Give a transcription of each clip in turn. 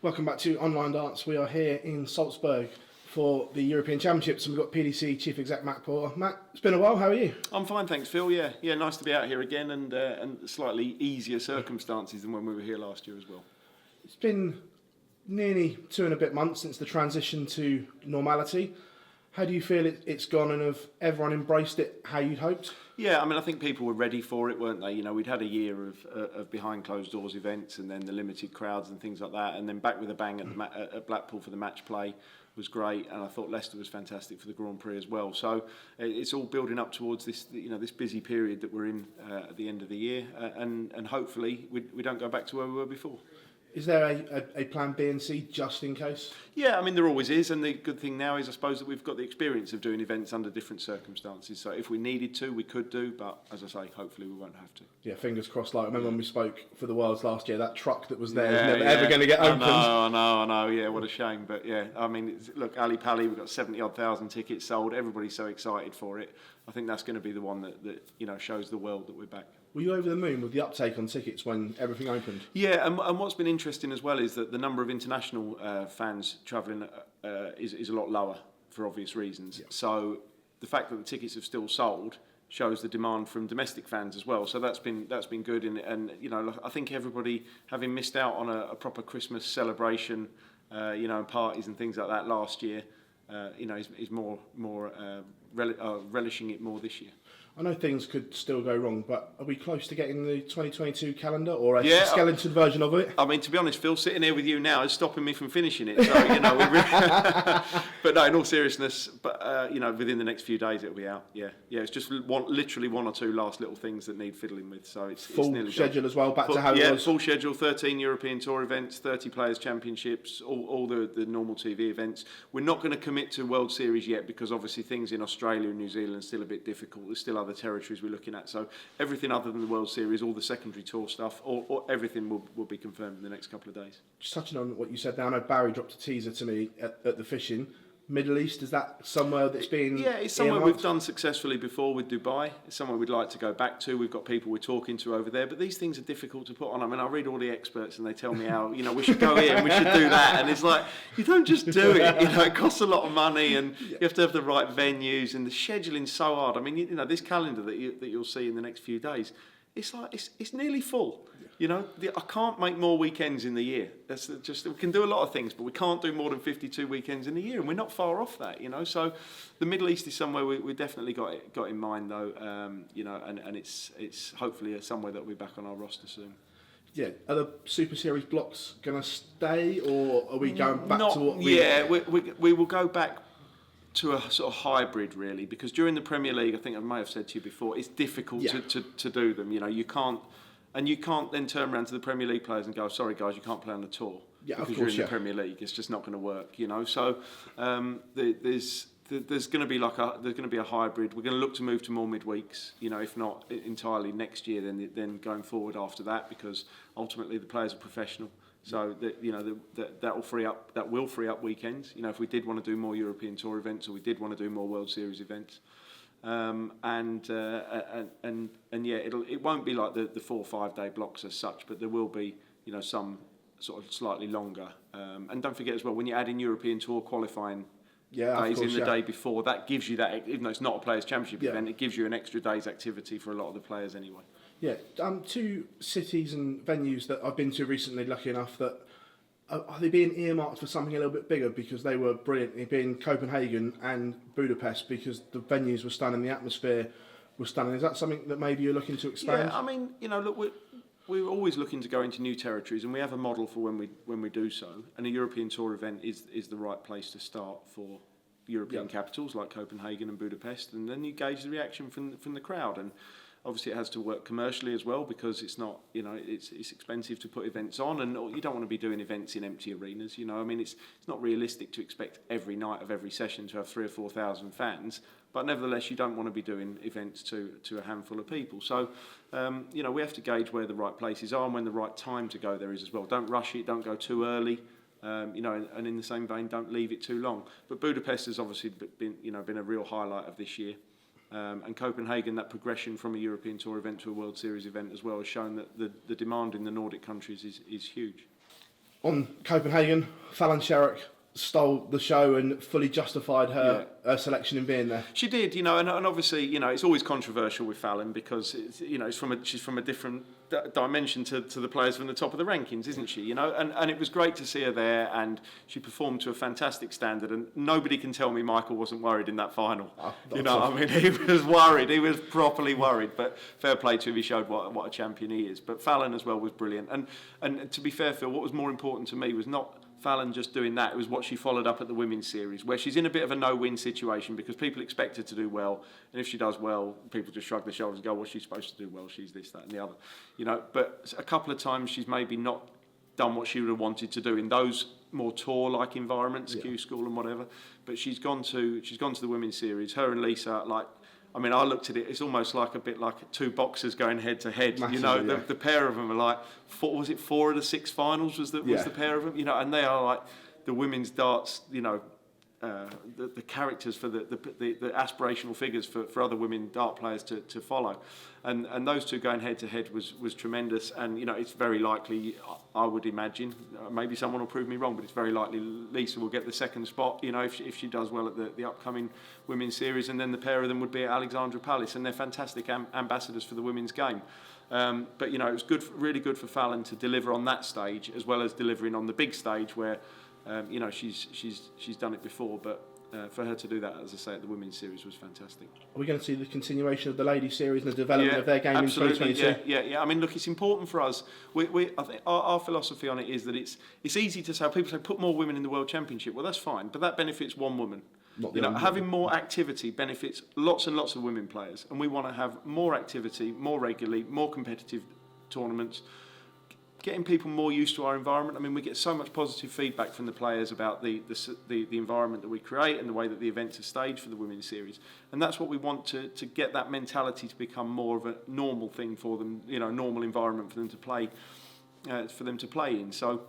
Welcome back to Online Darts. We are here in Salzburg for the European Championships, and we've got PDC Chief Exec Matt Porter. Matt, it's been a while. How are you? I'm fine, thanks, Phil. Yeah, nice to be out here again, and slightly easier circumstances than when we were here last year as well. It's been nearly 2 and a bit months since the transition to normality. How do you feel it's gone, and have everyone embraced it how you'd hoped? Yeah, I mean, I think people were ready for it, weren't they? You know, we'd had a year of behind closed doors events, and then the limited crowds and things like that, and then back with a bang at Blackpool for the match play was great, and I thought Leicester was fantastic for the Grand Prix as well. So it's all building up towards this, this busy period that we're in at the end of the year, and hopefully we don't go back to where we were before. Is there a plan B and C just in case? Yeah, I mean, there always is, and the good thing now is, I suppose, that we've got the experience of doing events under different circumstances. So if we needed to, we could do, but as I say, hopefully we won't have to. Yeah, fingers crossed. Like, I remember when we spoke for the Worlds last year, that truck that was there is never ever going to get opened. I know. Yeah, what a shame. But yeah, I mean, look, Ali Pali, we've got 70-odd thousand tickets sold. Everybody's so excited for it. I think that's going to be the one that shows the world that we're back. Were you over the moon with the uptake on tickets when everything opened? Yeah, and what's been interesting as well is that the number of international fans travelling is a lot lower for obvious reasons. Yeah. So the fact that the tickets have still sold shows the demand from domestic fans as well. So that's been good, and I think everybody, having missed out on a proper Christmas celebration, and parties and things like that last year, is more relishing it more this year. I know things could still go wrong, but are we close to getting the 2022 calendar or a skeleton version of it? I mean, to be honest, Phil, sitting here with you now is stopping me from finishing it. So, we really but no, in all seriousness, within the next few days it'll be out. Yeah, it's just literally one or two last little things that need fiddling with. So it's nearly schedule done. As well, back to how it was. Full schedule, 13 European Tour events, 30 Players Championships, all the normal TV events. We're not going to commit to World Series yet because obviously things in Australia and New Zealand are still a bit difficult. There's still other territories we're looking at, so everything other than the World Series, all the secondary tour stuff, or everything will be confirmed in the next couple of days. Just touching on what you said there, I know Barry dropped a teaser to me at the fishing. Middle East, is that somewhere that's been... Yeah, it's somewhere we've done successfully before with Dubai. It's somewhere we'd like to go back to. We've got people we're talking to over there, but these things are difficult to put on. I mean, I read all the experts and they tell me how, we should go here and we should do that. And it's like, you don't just do it. It costs a lot of money, and you have to have the right venues, and the scheduling's so hard. I mean, this calendar that you'll see in the next few days, it's like it's nearly full. I can't make more weekends in the year. That's just, we can do a lot of things, but we can't do more than 52 weekends in a year, and we're not far off that. So the Middle East is somewhere we definitely got in mind, though. And it's hopefully somewhere that will be back on our roster soon. Yeah, are the Super Series blocks going to stay, or are we going back to what we... Yeah, we will go back to a sort of hybrid, really, because during the Premier League, I think I may have said to you before, it's difficult to do them. You can't then turn around to the Premier League players and go, sorry guys, you can't play on the tour because you're in the Premier League. It's just not going to work, So there's going to be a hybrid. We're going to look to move to more midweeks, if not entirely next year, then going forward after that, because ultimately the players are professional. So that will free up weekends. If we did want to do more European Tour events, or we did want to do more World Series events. It won't be like the 4 or 5 day blocks as such, but there will be some sort of slightly longer. And don't forget as well, when you add in European Tour qualifying days in the day before, that gives you that, even though it's not a Players' Championship event, it gives you an extra day's activity for a lot of the players anyway. Yeah, 2 cities and venues that I've been to recently, lucky enough, that are they being earmarked for something a little bit bigger because they were brilliant, being Copenhagen and Budapest, because the venues were stunning, the atmosphere was stunning. Is that something that maybe you're looking to expand? Yeah, I mean, look, we're always looking to go into new territories, and we have a model for when we do so. And a European Tour event is the right place to start for European capitals like Copenhagen and Budapest, and then you gauge the reaction from the crowd. And obviously, it has to work commercially as well, because it's not, it's expensive to put events on, and you don't want to be doing events in empty arenas. I mean, it's not realistic to expect every night of every session to have 3,000 or 4,000 fans, but nevertheless, you don't want to be doing events to a handful of people. So, we have to gauge where the right places are and when the right time to go there is as well. Don't rush it. Don't go too early. And in the same vein, don't leave it too long. But Budapest has obviously been a real highlight of this year. And Copenhagen, that progression from a European Tour event to a World Series event as well, has shown that the demand in the Nordic countries is huge. On Copenhagen, Fallon Sherrock stole the show and fully justified her selection in being there. She did, and obviously, it's always controversial with Fallon because she's from a different dimension to the players from the top of the rankings, isn't she? And it was great to see her there, and she performed to a fantastic standard. And nobody can tell me Michael wasn't worried in that final. He was worried. He was properly worried. But fair play to him. He showed what a champion he is. But Fallon as well was brilliant. And to be fair, Phil, what was more important to me was not Fallon just doing that. It was what she followed up at the women's series, where she's in a bit of a no-win situation because people expect her to do well, and if she does well, people just shrug their shoulders and go, well, she's supposed to do well, she's this, that and the other. But a couple of times she's maybe not done what she would have wanted to do in those more tour-like environments, Q School and whatever, but she's gone to the women's series. Her and Lisa, I looked at it, it's almost like a bit like two boxers going head to head. Massively, the pair of them are like, four of the six finals was the pair of them? And they are like the women's darts, the characters for the aspirational figures for other women dart players to follow. And those two going head to head was tremendous. And, it's very likely, I would imagine, maybe someone will prove me wrong, but it's very likely Lisa will get the second spot, if she does well at the upcoming women's series. And then the pair of them would be at Alexandra Palace, and they're fantastic ambassadors for the women's game. But, it was really good for Fallon to deliver on that stage, as well as delivering on the big stage where, she's done it before, but for her to do that, as I say, at the women's series was fantastic. Are we going to see the continuation of the ladies series and the development of their game absolutely, in 2022? Yeah. I mean, look, it's important for us. I think our philosophy on it is that it's easy to say. People say put more women in the World Championship. Well, that's fine, but that benefits one woman. Having more activity benefits lots and lots of women players, and we want to have more activity, more regularly, more competitive tournaments. Getting people more used to our environment. I mean, we get so much positive feedback from the players about the environment that we create and the way that the events are staged for the women's series, and that's what we want to get that mentality to become more of a normal thing for them. Normal environment for them to play, in. So,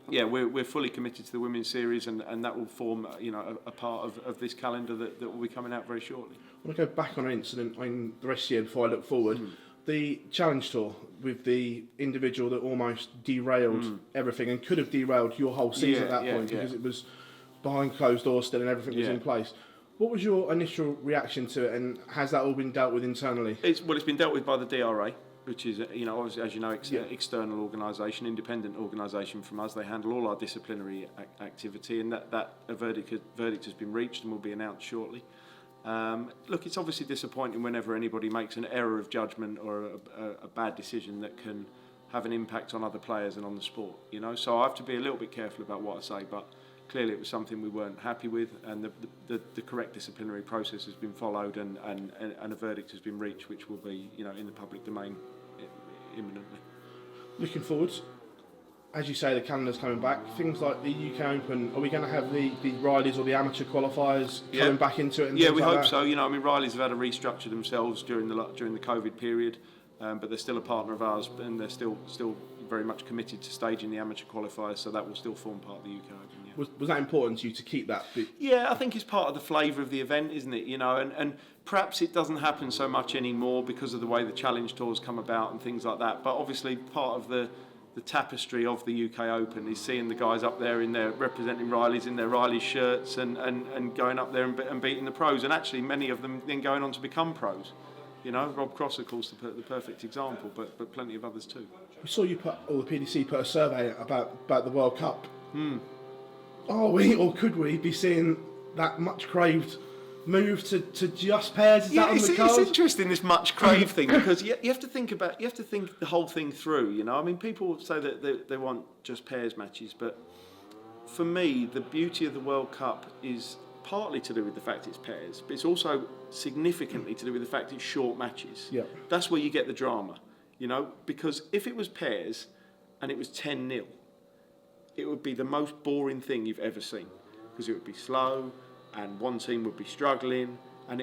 yeah, we're fully committed to the women's series, and that will form a part of this calendar that will be coming out very shortly. I want to go back on an incident in the rest of the year before I look forward. The Challenge Tour with the individual that almost derailed everything and could have derailed your whole season at that point because it was behind closed doors still and everything was in place. What was your initial reaction to it, and has that all been dealt with internally? It's been dealt with by the DRA, which is, obviously, as you know, external organisation, independent organisation from us. They handle all our disciplinary activity, and that verdict has been reached and will be announced shortly. Look, it's obviously disappointing whenever anybody makes an error of judgment or a bad decision that can have an impact on other players and on the sport, So I have to be a little bit careful about what I say, but clearly it was something we weren't happy with, and the correct disciplinary process has been followed, and a verdict has been reached, which will be, in the public domain imminently. Looking forward, as you say, the calendar's coming back. Things like the UK Open, are we going to have the Rileys or the amateur qualifiers coming back into it? And we hope so. Rileys have had to restructure themselves during the COVID period, but they're still a partner of ours, and they're still very much committed to staging the amateur qualifiers, so that will still form part of the UK Open. Yeah. Was that important to you to keep that? Yeah, I think it's part of the flavour of the event, isn't it? And perhaps it doesn't happen so much anymore because of the way the Challenge Tours come about and things like that. But obviously, part of the tapestry of the UK Open is seeing the guys up there in their representing Rileys in their Riley shirts and going up there and beating the pros, and actually many of them then going on to become pros. Rob Cross, of course, the perfect example, but plenty of others too. We saw you the PDC put a survey about the World Cup. Are we, or could we, be seeing that much craved move to just pairs? Is that on the cards? It's interesting, this much crave thing, because you have to think the whole thing through. I mean, people say that they want just pairs matches, but for me, the beauty of the World Cup is partly to do with the fact it's pairs, but it's also significantly to do with the fact it's short matches. Yeah. That's where you get the drama, because if it was pairs and it was 10-0, it would be the most boring thing you've ever seen, because it would be slow and one team would be struggling and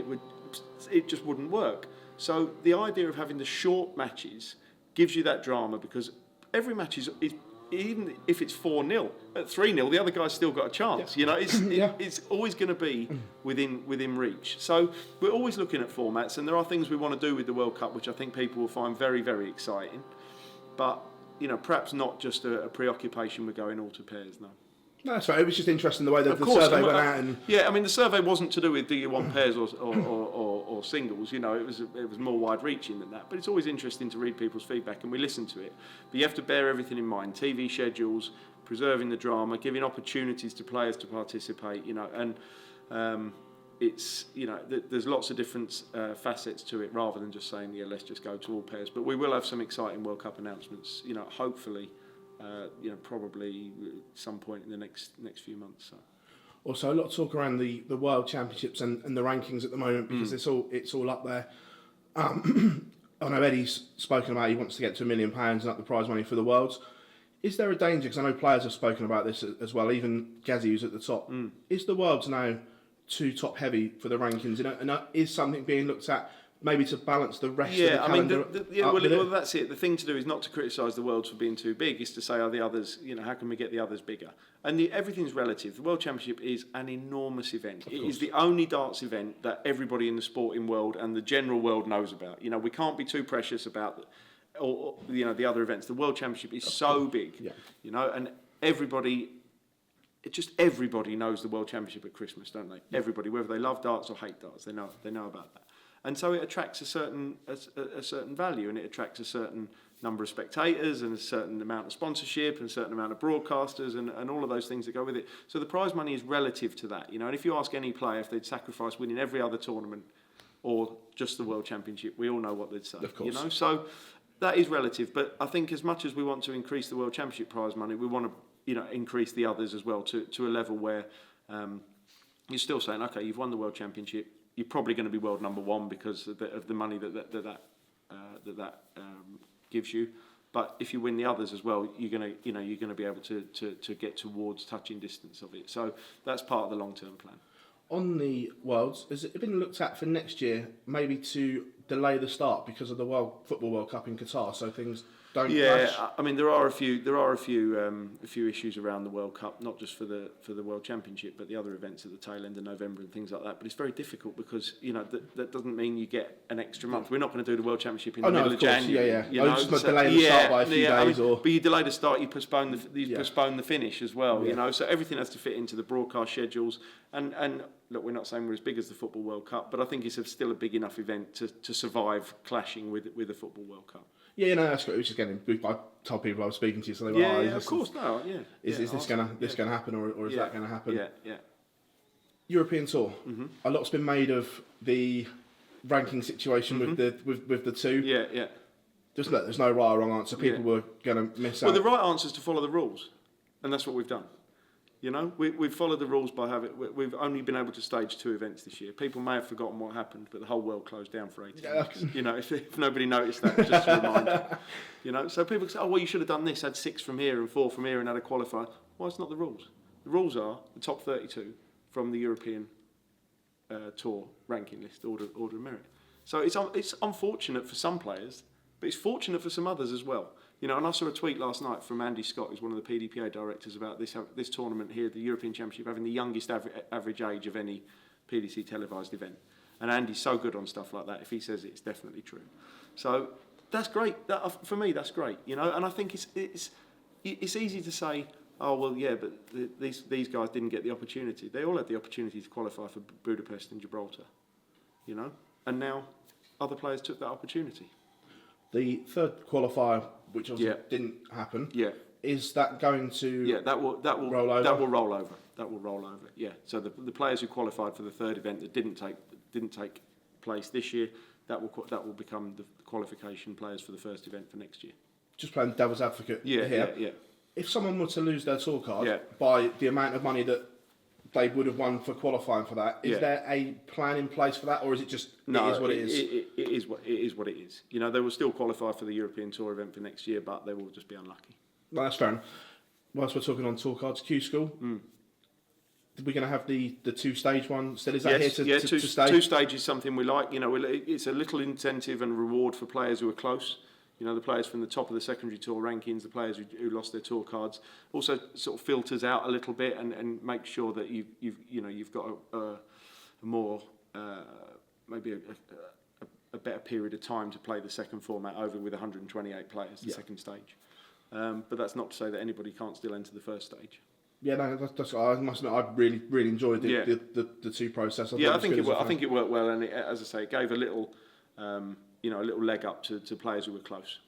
it just wouldn't work. So the idea of having the short matches gives you that drama, because every match is even if it's 4-0, at 3-0, the other guy's still got a chance. You know, it's always going to be within reach. So we're always looking at formats, and there are things we want to do with the World Cup, which I think people will find very, very exciting. But you know, perhaps not just a preoccupation with going all to pairs. No. No, that's right. It was just interesting the way that the survey went out. And yeah, I mean, the survey wasn't to do with do you want pairs or singles. You know, it was more wide-reaching than that. But it's always interesting to read people's feedback, and we listen to it. But you have to bear everything in mind: TV schedules, preserving the drama, giving opportunities to players to participate. You know, and it's there's lots of different facets to it, rather than just saying let's just go to all pairs. But we will have some exciting World Cup announcements. You know, hopefully. Probably some point in the next few months. So. Also, a lot of talk around the World Championships and the rankings at the moment, because it's all up there. I know Eddie's spoken about he wants to get to £1 million and up the prize money for the Worlds. Is there a danger? Because I know players have spoken about this as well. Even Gazzy, who's at the top. Is the Worlds now too top heavy for the rankings? And is something being looked at? Maybe to balance the rest of the calendar. Well, that's it. The thing to do is not to criticise the Worlds for being too big, is to say, are the others, how can we get the others bigger? And everything's relative. The World Championship is an enormous event. It is the only darts event that everybody in the sporting world and the general world knows about. You know, we can't be too precious about, the other events. The World Championship is so big, and everybody knows the World Championship at Christmas, don't they? Yeah. Everybody, whether they love darts or hate darts, they know about that. And so it attracts a certain value, and it attracts a certain number of spectators and a certain amount of sponsorship and a certain amount of broadcasters and all of those things that go with it. So the prize money is relative to that, And if you ask any player if they'd sacrifice winning every other tournament or just the World Championship, we all know what they'd say. Of course. So that is relative. But I think as much as we want to increase the World Championship prize money, we want to increase the others as well to a level where you're still saying, okay, you've won the World Championship. You're probably going to be world number one because of the money that gives you. But if you win the others as well, you're going to be able to get towards touching distance of it. So that's part of the long-term plan. On the Worlds, has it been looked at for next year, maybe to delay the start because of the Football World Cup in Qatar, so things don't clash? I mean, there are a few issues around the World Cup, not just for the World Championship, but the other events at the tail end of November and things like that. But it's very difficult because that doesn't mean you get an extra month. We're not going to do the World Championship in the middle of January. Just delay the start by a few days, but you delay the start, you postpone the finish as well. Yeah. So everything has to fit into the broadcast schedules. And look, we're not saying we're as big as the Football World Cup, but I think it's still a big enough event to survive clashing with the Football World Cup. Yeah, that's great. It was just getting. I told people I was speaking to you, so they were. Of course, Is this going to happen, or is that going to happen? Yeah. European Tour. Mm-hmm. A lot's been made of the ranking situation with the two. Yeah. Just look, there's no right or wrong answer. People were going to miss out. Well, the right answer is to follow the rules, and that's what we've done. We've followed the rules by we've only been able to stage 2 events this year. People may have forgotten what happened, but the whole world closed down for 18 months. If nobody noticed that, just to remind you. So people say, oh, well, you should have done this, had 6 from here and 4 from here and had a qualifier. Well, it's not the rules. The rules are the top 32 from the European Tour ranking list, order of merit. So it's unfortunate for some players, but it's fortunate for some others as well. And I saw a tweet last night from Andy Scott, who's one of the PDPA directors, about this tournament here, the European Championship, having the youngest average age of any PDC televised event. And Andy's so good on stuff like that. If he says it, it's definitely true. So that's great. For me, that's great. And I think it's easy to say, oh well, yeah, but these guys didn't get the opportunity. They all had the opportunity to qualify for Budapest and Gibraltar. And now other players took that opportunity. The third qualifier, which obviously didn't happen, is that going to that will roll over? That will roll over. Yeah. So the players who qualified for the third event that didn't take place this year, that will become the qualification players for the first event for next year. Just playing devil's advocate here. Yeah. If someone were to lose their tour card by the amount of money that they would have won for qualifying for that, is there a plan in place for that, or is it just it is what it is? It is what it is. They will still qualify for the European Tour event for next year, but they will just be unlucky. No, that's fair enough. Whilst we're talking on tour cards, Q School, we're going to have the 2-stage one still. Is that here to stay? 2 stage is something we like. It's a little incentive and reward for players who are close. You know, the players from the top of the secondary tour rankings, the players who lost their tour cards, also sort of filters out a little bit and makes sure that you've got a more maybe a better period of time to play the second format over with 128 players, the second stage. But that's not to say that anybody can't still enter the first stage. Yeah, no, that's I must admit, I really enjoyed the two process. I think it worked well, and as I say, it gave a little a little leg up to players who were close.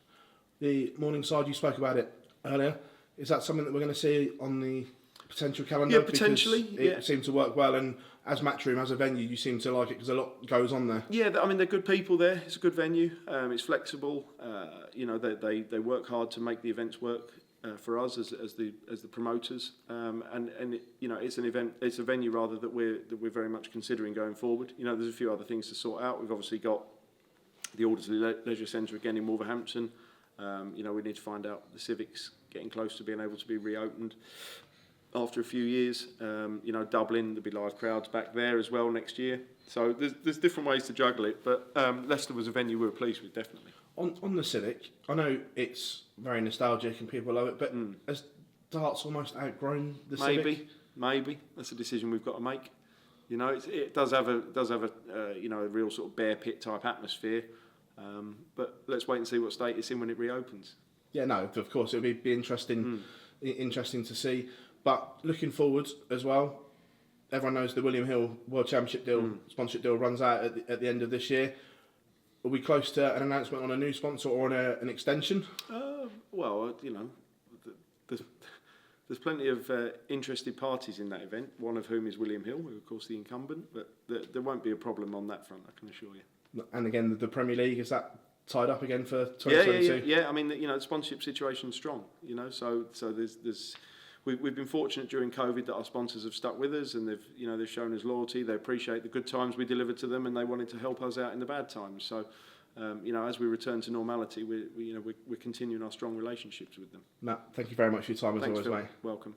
The Morningside, you spoke about it earlier. Is that something that we're going to see on the potential calendar? Yeah, potentially. Because it seemed to work well, and as Matchroom, as a venue, you seem to like it because a lot goes on there. Yeah, I mean, they're good people there. It's a good venue. It's flexible. They work hard to make the events work for us as the promoters. It's an event. It's a venue rather that we're very much considering going forward. You know, there's a few other things to sort out. We've obviously got the Aldersley Leisure Centre again in Wolverhampton. We need to find out the Civics getting close to being able to be reopened after a few years. Dublin, there'll be live crowds back there as well next year. So there's different ways to juggle it, but Leicester was a venue we were pleased with, definitely. On the Civic, I know it's very nostalgic and people love it, but has darts almost outgrown the Civic? Maybe that's a decision we've got to make. You know, it does have a a real sort of bear pit type atmosphere, but let's wait and see what state it's in when it reopens. Yeah, no, of course it'll be interesting to see. But looking forward as well, everyone knows the William Hill World Championship deal, sponsorship deal runs out at the end of this year. Are we close to an announcement on a new sponsor or on an extension? There's plenty of interested parties in that event, one of whom is William Hill, who of course the incumbent, but there won't be a problem on that front, I can assure you. And again, the Premier League, is that tied up again for 2022? Yeah. I mean, the sponsorship situation's strong, so we've been fortunate during COVID that our sponsors have stuck with us, and they've shown us loyalty. They appreciate the good times we delivered to them, and they wanted to help us out in the bad times. So, as we return to normality, we're continuing our strong relationships with them. Matt, thank you very much for your time as always, Phil. mate. Welcome.